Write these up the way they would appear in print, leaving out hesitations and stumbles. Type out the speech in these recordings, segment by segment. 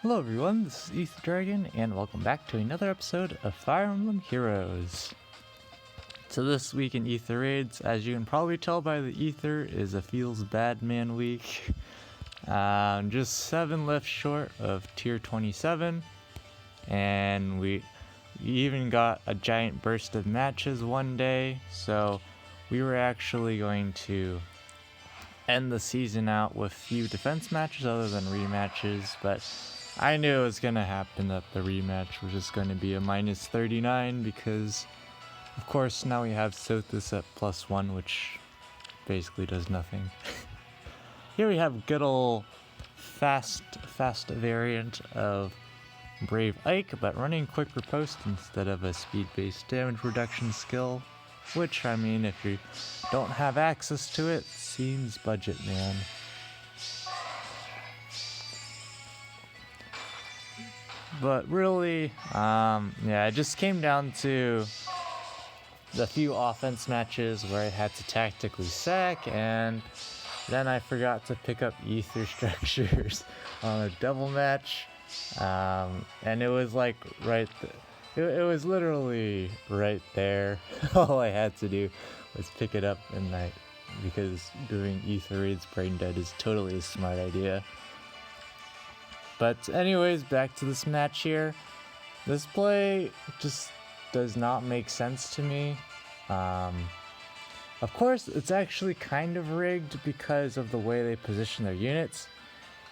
Hello everyone, this is Ether Dragon, and welcome back to another episode of Fire Emblem Heroes. So this week in Ether Raids, as you can probably tell by the Ether, is a Feels Bad Man week. Just 7 left short of tier 27, and we even got a giant burst of matches one day, so we were actually going to end the season out with few defense matches other than rematches, but I knew it was going to happen that the rematch was just going to be a minus 39 because, of course, now we have Sothis at +1, which basically does nothing. Here we have good ol' fast variant of Brave Ike, but running quick riposte instead of a speed-based damage reduction skill, which, I mean, if you don't have access to it, seems budget, man. But really, yeah, it just came down to the few offense matches where I had to tactically sack, and then I forgot to pick up Ether Structures on a double match, and it was like it was literally right there. All I had to do was pick it up, and because doing Ether Raids brain dead is totally a smart idea. But anyways, back to this match here. This play just does not make sense to me. Of course, it's actually kind of rigged because of the way they position their units.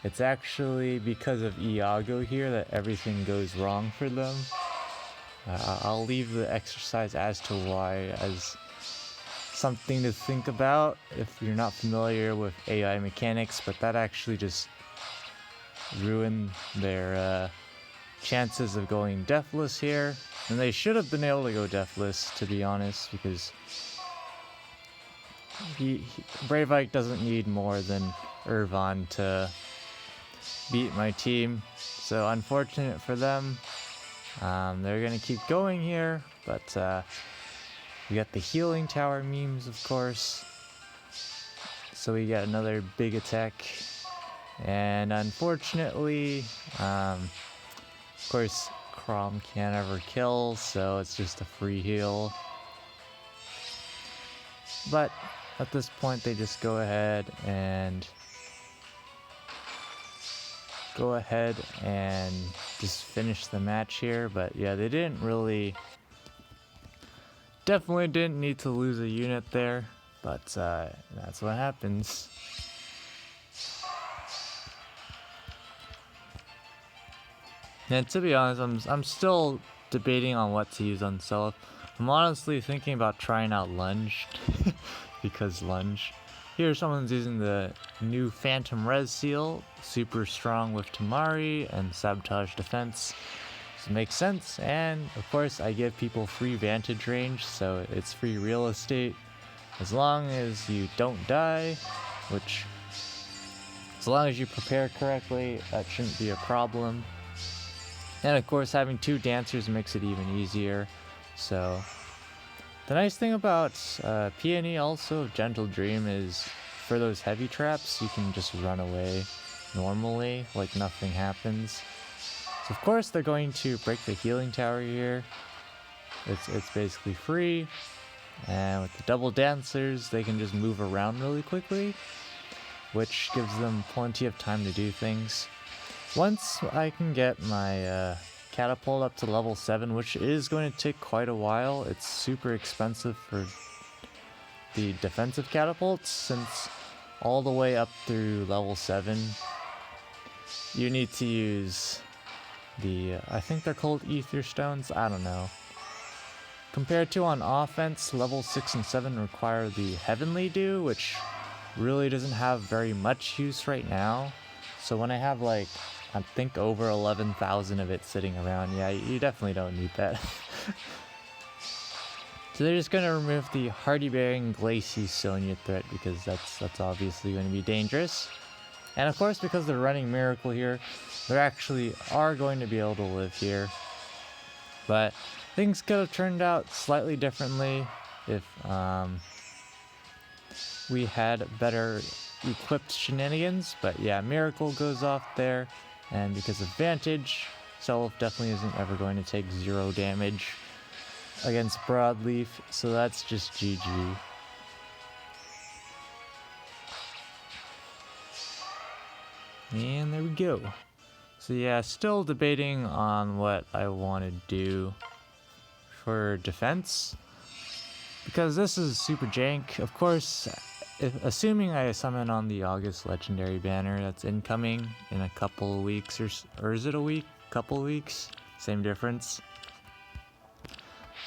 It's actually because of Iago here that everything goes wrong for them. I'll leave the exercise as to why as something to think about if you're not familiar with AI mechanics, but that actually just ruin their chances of going deathless here, and they should have been able to go deathless, to be honest, because Brave Ike doesn't need more than Irvine to beat my team, so unfortunate for them. They're gonna keep going here, but we got the healing tower memes, of course, so we got another big attack. And unfortunately, of course, Chrom can't ever kill, so it's just a free heal. But at this point, they just go ahead and just finish the match here. But yeah, they definitely didn't need to lose a unit there, but that's what happens. And to be honest, I'm still debating on what to use on Self. I'm honestly thinking about trying out Lunge, because Lunge. Here someone's using the new Phantom Res Seal, super strong with Tamari and Sabotage Defense. So it makes sense, and of course I give people free Vantage range, so it's free real estate. As long as you don't die, which, as long as you prepare correctly, that shouldn't be a problem. And of course, having 2 dancers makes it even easier. So the nice thing about Peony also of Gentle Dream is for those heavy traps, you can just run away normally, like nothing happens. So of course they're going to break the healing tower here. It's basically free. And with the double dancers, they can just move around really quickly, which gives them plenty of time to do things. Once I can get my catapult up to level 7, which is going to take quite a while, it's super expensive for the defensive catapults, since all the way up through level 7, you need to use the, I think they're called Ether Stones, I don't know. Compared to on offense, level 6 and 7 require the Heavenly Dew, which really doesn't have very much use right now. So when I have like, I think over 11,000 of it sitting around, yeah, you definitely don't need that. So they're just gonna remove the Hardy Bearing Glacie Sonya threat because that's obviously going to be dangerous. And of course, because they're running Miracle here, they actually are going to be able to live here. But things could have turned out slightly differently if we had better equipped shenanigans. But yeah, Miracle goes off there, And because of Vantage, Self definitely isn't ever going to take 0 damage against Broadleaf, so that's just GG. And there we go. So yeah, still debating on what I want to do for defense, because this is super jank. Of course, assuming I summon on the August Legendary banner that's incoming in a couple of weeks, or is it a week? Couple of weeks? Same difference.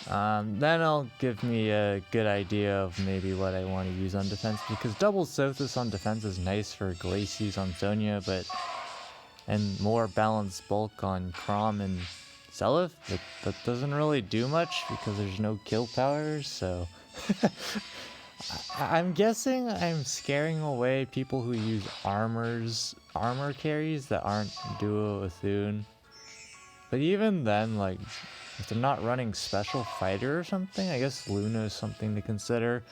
Then it'll give me a good idea of maybe what I want to use on defense, because double Sothis on defense is nice for Glacies on Sonya, and more balanced bulk on Chrom and Seliph, but that doesn't really do much because there's no kill power, so I'm guessing I'm scaring away people who use armor carries that aren't duo Athun. But even then, like, if they're not running special fighter or something, I guess Luna is something to consider.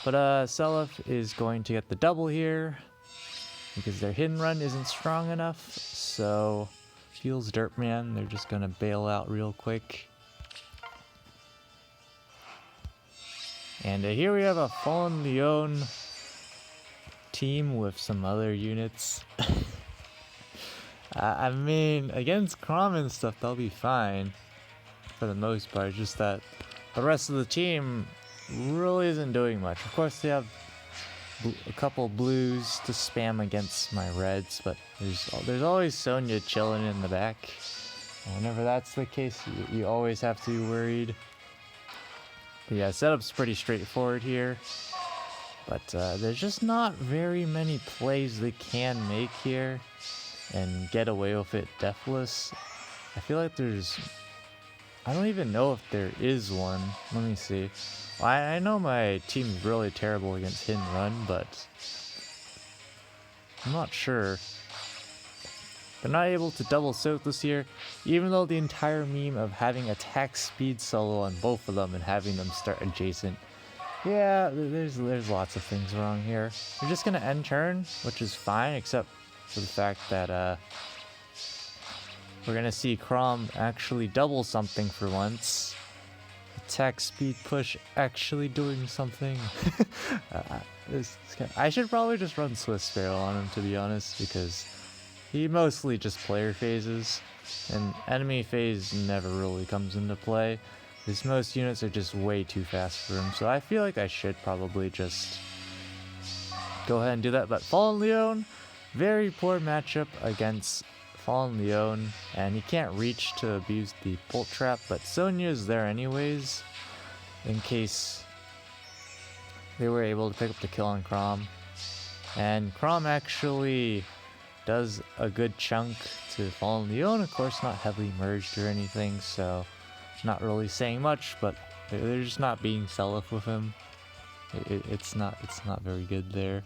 But Seliph is going to get the double here because their hidden run isn't strong enough, so feels Dirtman, they're just gonna bail out real quick. And here we have a Fallen Leon team with some other units. I mean, against Chrom and stuff, they'll be fine for the most part. Just that the rest of the team really isn't doing much. Of course, they have a couple blues to spam against my reds, but there's always Sonya chilling in the back. And whenever that's the case, you always have to be worried. But yeah, setup's pretty straightforward here. But there's just not very many plays they can make here and get away with it deathless. I feel like I don't even know if there is one. Let me see. Well, I know my team's really terrible against hit and run, but I'm not sure. They're not able to double soak this year, even though the entire meme of having attack speed solo on both of them and having them start adjacent. Yeah, there's lots of things wrong here. We're just gonna end turn, which is fine, except for the fact that we're gonna see Chrom actually double something for once. Attack speed push actually doing something. I should probably just run Swiss Sparrow on him, to be honest, because he mostly just player phases, and enemy phase never really comes into play, because most units are just way too fast for him, so I feel like I should probably just go ahead and do that. But Fallen Leon, very poor matchup against Fallen Leon, and he can't reach to abuse the Bolt Trap, but Sonya is there anyways, in case they were able to pick up the kill on Chrom. And Chrom actually does a good chunk to Fallen Leon, of course not heavily merged or anything, so not really saying much, but they're just not being Seliph with him. It's not very good there.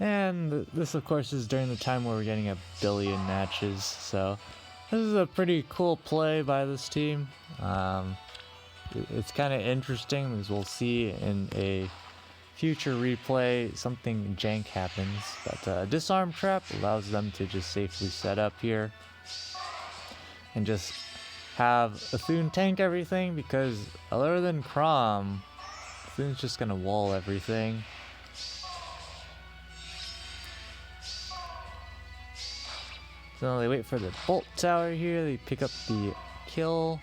And this, of course, is during the time where we're getting 1 billion matches, so this is a pretty cool play by this team. It's kind of interesting because we'll see in a future replay something jank happens, but Disarm Trap allows them to just safely set up here and just have Athun tank everything, because other than Chrom, Athun's just gonna wall everything. So they wait for the Bolt Tower here, they pick up the kill,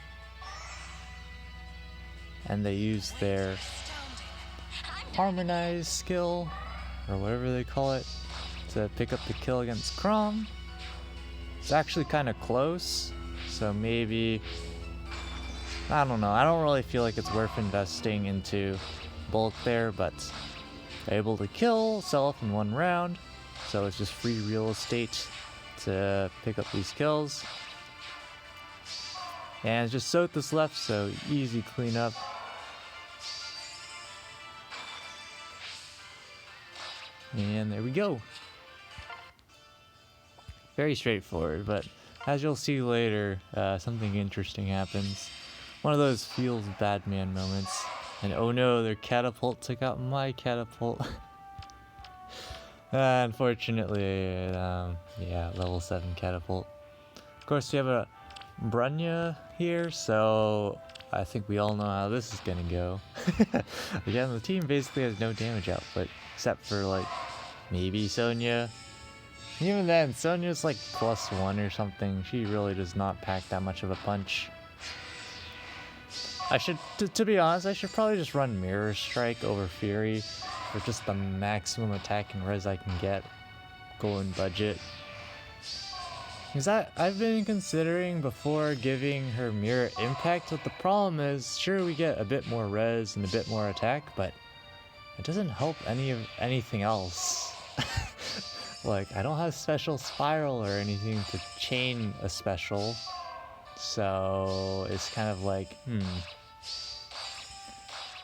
and they use their Harmonize skill, or whatever they call it, to pick up the kill against Chrom. It's actually kind of close, so maybe, I don't know, I don't really feel like it's worth investing into Bolt there, but they're able to kill Seliph in 1 round, so it's just free real estate to pick up these kills. And it's just Sothis left, so easy cleanup. And there we go. Very straightforward, but as you'll see later, something interesting happens. One of those feels bad man moments. And oh no, their catapult took out my catapult. Unfortunately, yeah, level 7 catapult. Of course, we have a Brunya here, so I think we all know how this is gonna go. Again, the team basically has no damage output, except for, like, maybe Sonya. Even then, Sonya's like +1 or something. She really does not pack that much of a punch. I should, to be honest, I should probably just run Mirror Strike over Fury for just the maximum attack and res I can get going budget. Because I've been considering before giving her Mirror Impact, but the problem is, sure, we get a bit more res and a bit more attack, but it doesn't help anything else. Like, I don't have special Spiral or anything to chain a special, so it's kind of like,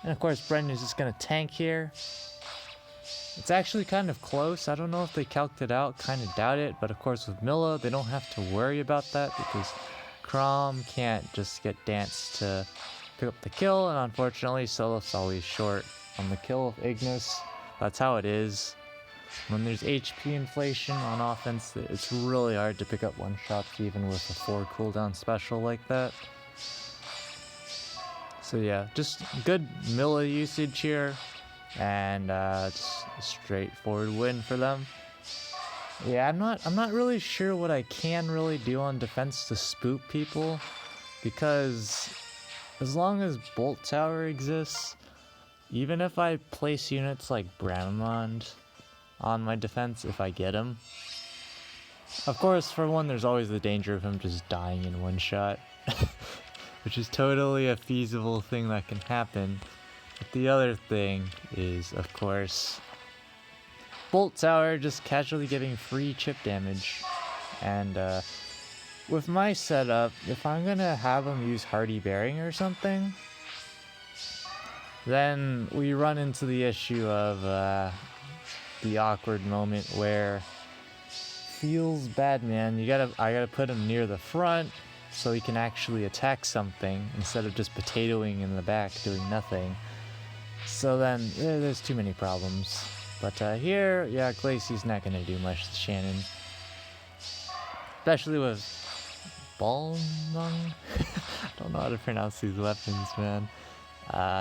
And of course, Brendan's just gonna tank here. It's actually kind of close. I don't know if they calced it out, kind of doubt it, but of course with Milla, they don't have to worry about that because Chrom can't just get Dance to pick up the kill, and unfortunately, Solif's always short on the kill of Ignis. That's how it is. When there's HP inflation on offense, it's really hard to pick up one-shots even with a 4 cooldown special like that. So yeah, just good Milla usage here, and just a straightforward win for them. Yeah, I'm not really sure what I can really do on defense to spook people, because as long as Bolt Tower exists, even if I place units like Bramond on my defense, if I get him, of course, for one, there's always the danger of him just dying in one shot, which is totally a feasible thing that can happen. But the other thing is, of course, Bolt Tower just casually giving free chip damage. And with my setup, if I'm gonna have him use Hardy Bearing or something, then we run into the issue of the awkward moment where feels bad, man. I gotta put him near the front so he can actually attack something instead of just potatoing in the back doing nothing. So then there's too many problems. But here, yeah, Glacey's not gonna do much to Shannon, especially with Balmung. I don't know how to pronounce these weapons, man.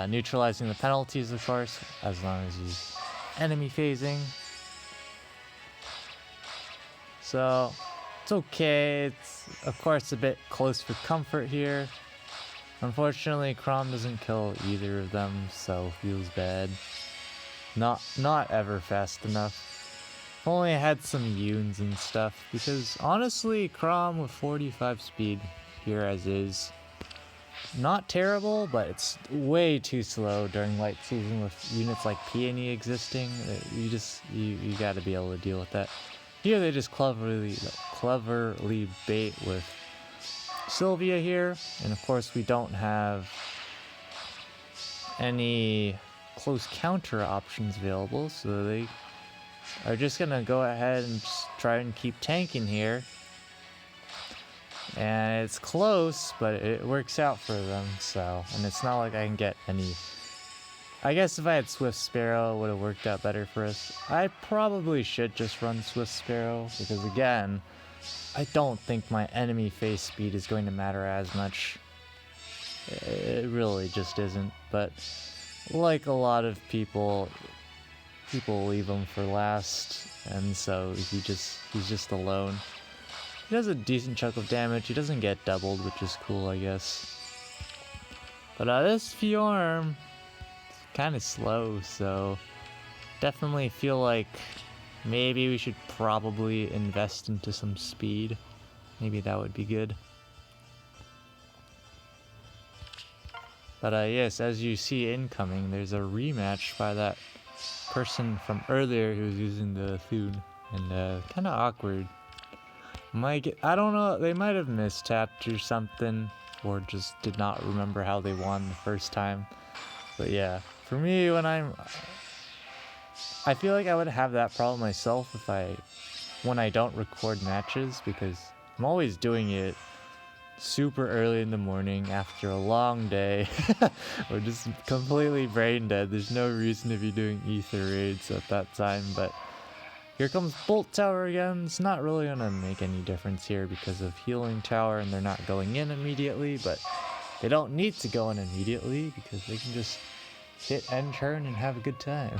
Neutralizing the penalties, of course, as long as he's enemy phasing. So it's okay. It's of course a bit close for comfort here. Unfortunately, Chrom doesn't kill either of them, so feels bad. Not ever fast enough. If only I had some Yuns and stuff, because honestly, Chrom with 45 speed here as is, not terrible, but it's way too slow during light season with units like Peony existing. You gotta be able to deal with that. Here they just cleverly bait with Sylvia here, and of course we don't have any close counter options available, so they are just gonna go ahead and just try and keep tanking here. And it's close, but it works out for them, so, and it's not like I can get any. I guess if I had Swift Sparrow, it would have worked out better for us. I probably should just run Swift Sparrow, because again, I don't think my enemy face speed is going to matter as much. It really just isn't, but like a lot of people leave him for last, and so he's just alone. He does a decent chunk of damage. He doesn't get doubled, which is cool, I guess. But this Fjorm is kind of slow, so definitely feel like maybe we should probably invest into some speed. Maybe that would be good. But yes, as you see incoming, there's a rematch by that person from earlier who was using the Thune, and kind of awkward. I don't know, they might have mistapped or something, or just did not remember how they won the first time. But yeah, for me, I feel like I would have that problem myself when I don't record matches, because I'm always doing it super early in the morning after a long day, or just completely brain dead. There's no reason to be doing ether raids at that time, but Here comes Bolt Tower again. It's not really going to make any difference here because of Healing Tower and they're not going in immediately, but they don't need to go in immediately because they can just hit end turn and have a good time.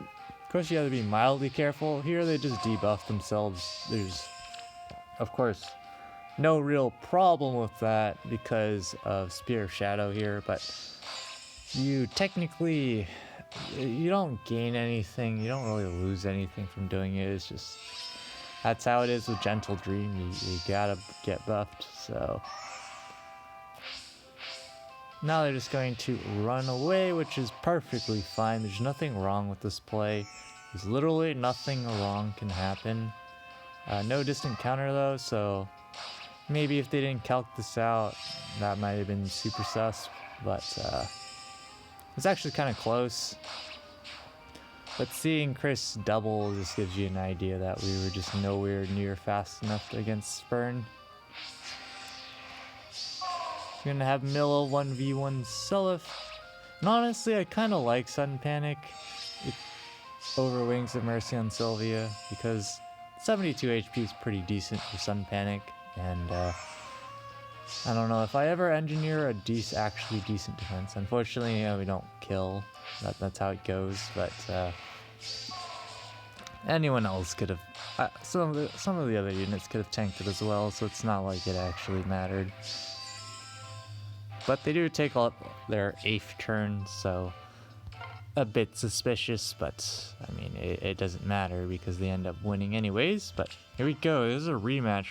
Of course, you have to be mildly careful. Here they just debuff themselves. There's, of course, no real problem with that because of Spear of Shadow here, but you technically, you don't gain anything. You don't really lose anything from doing it. It's just, that's how it is with Gentle Dream. You gotta get buffed, so. Now they're just going to run away, which is perfectly fine. There's nothing wrong with this play. There's literally nothing wrong can happen. No distant counter though, so maybe if they didn't calc this out, that might have been super sus, but it's actually kind of close. But seeing Chris double just gives you an idea that we were just nowhere near fast enough against Spurn. We're gonna have Milla 1v1 Seliph. And honestly, I kind of like Sudden Panic over Wings of Mercy on Sylvia because 72 HP is pretty decent for Sudden Panic, and I don't know if I ever engineer a actually decent defense. Unfortunately, we don't kill. That's how it goes. But anyone else could have. Some of the other units could have tanked it as well, so it's not like it actually mattered. But they do take up their 8th turn, so a bit suspicious, but I mean, it doesn't matter because they end up winning anyways. But here we go, this is a rematch.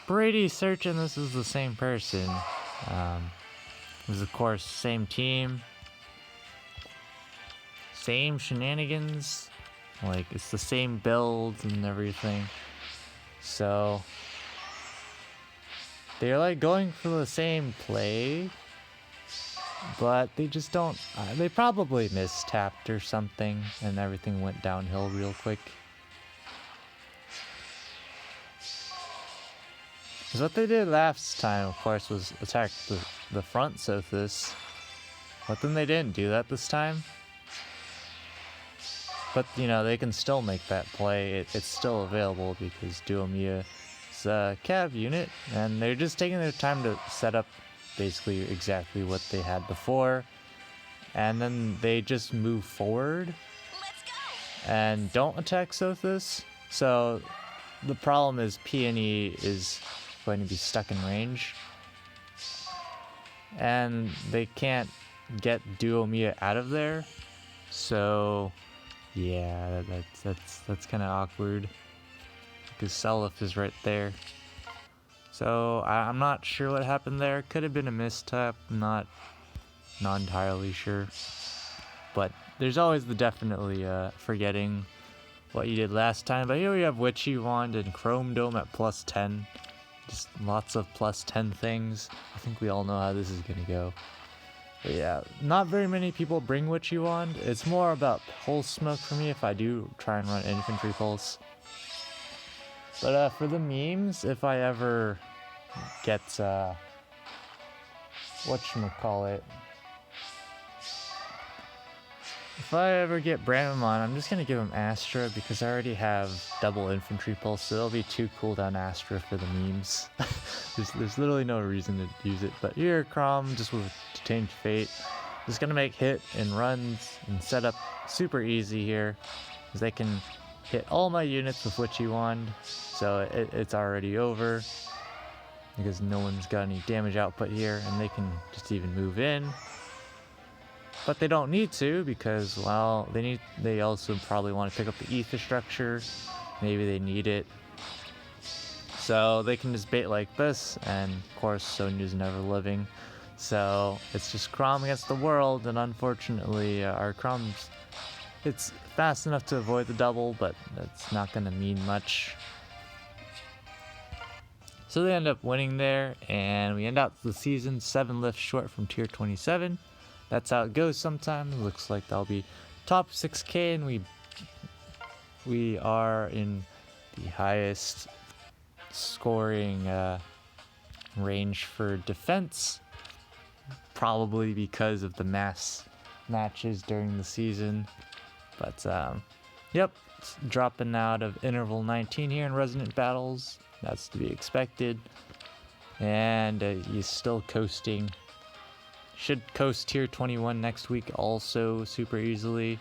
Brady certain this is the same person. This is of course same team. Same shenanigans. Like, it's the same builds and everything. So they're like going for the same play, but they just don't, they probably mistapped or something and everything went downhill real quick. Because what they did last time, of course, was attack the front Sothis, but then they didn't do that this time. But, you know, they can still make that play. It's still available because Duomiya is a cav unit, and they're just taking their time to set up basically exactly what they had before, and then they just move forward and don't attack Sothis. So the problem is Peony is going to be stuck in range, and they can't get Duomiya out of there. So yeah, that's kind of awkward because Seliph is right there. So I'm not sure what happened there. Could have been a mistap, not entirely sure. But there's always the definitely forgetting what you did last time. But here we have Witchy Wand and Chrome Dome at +10. Just lots of +10 things. I think we all know how this is gonna go. But yeah, not very many people bring Witchy Wand. It's more about Pulse Smoke for me if I do try and run Infantry Pulse. But for the memes, if I ever get, whatchamacallit, if I ever get Bramamon, I'm just gonna give him Astra because I already have double Infantry Pulse, so there'll be 2 cooldown Astra for the memes. there's literally no reason to use it. But here, Crom, just with Detained Fate, just gonna make hit and runs and setup super easy here, because they can hit all my units with Witchy Wand, so it's already over, because no one's got any damage output here, and they can just even move in. But they don't need to because, well, they also probably want to pick up the ether structure. Maybe they need it. So they can just bait like this, and of course Sonya's never living. So it's just Crom against the world, and unfortunately our Crom's, it's fast enough to avoid the double, but that's not going to mean much. So they end up winning there, and we end out the season 7 lifts short from tier 27. That's how it goes sometimes. Looks like that'll be top 6k, and we are in the highest scoring range for defense, probably because of the mass matches during the season. But Yep, it's dropping out of interval 19 here in Resonant Battles. That's to be expected. And he's still coasting. Should coast tier 21 next week also super easily,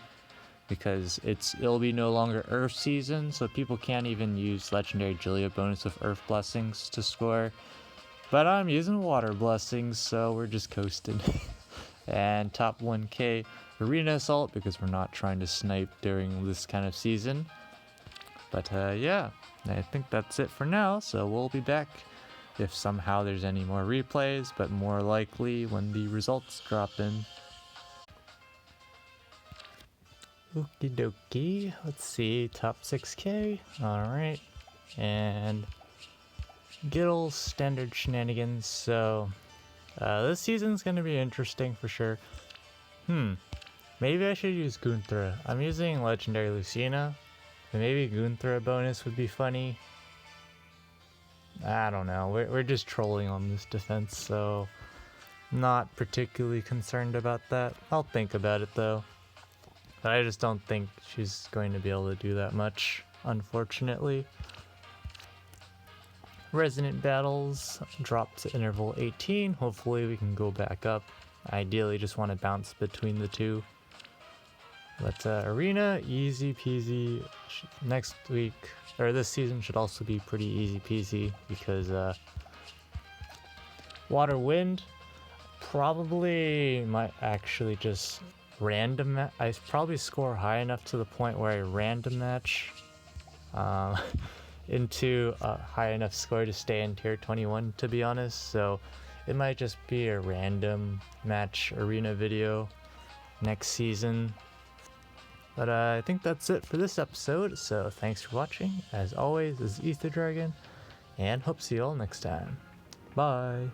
because it'll be no longer Earth season, so people can't even use Legendary Julia bonus with Earth Blessings to score. But I'm using Water Blessings, so we're just coasting. And top 1k Arena Assault, because we're not trying to snipe during this kind of season. But yeah, I think that's it for now, so we'll be back if somehow there's any more replays, but more likely when the results drop in. Okie dokie, let's see, top 6k, alright, and good old standard shenanigans. So this season's gonna be interesting for sure. Maybe I should use Gunthra. I'm using Legendary Lucina, but maybe Gunthra bonus would be funny. I don't know, we're just trolling on this defense, so not particularly concerned about that. I'll think about it though. But I just don't think she's going to be able to do that much, unfortunately. Resonant Battles dropped to interval 18. Hopefully we can go back up. Ideally just want to bounce between the two. But Arena, easy peasy. Next week, or this season, should also be pretty easy peasy, because Water Wind probably might actually just random. I probably score high enough to the point where I random match into a high enough score to stay in tier 21, to be honest. So it might just be a random match arena video next season. But I think that's it for this episode, so thanks for watching. As always, this is Ether Dragon, and hope to see you all next time. Bye!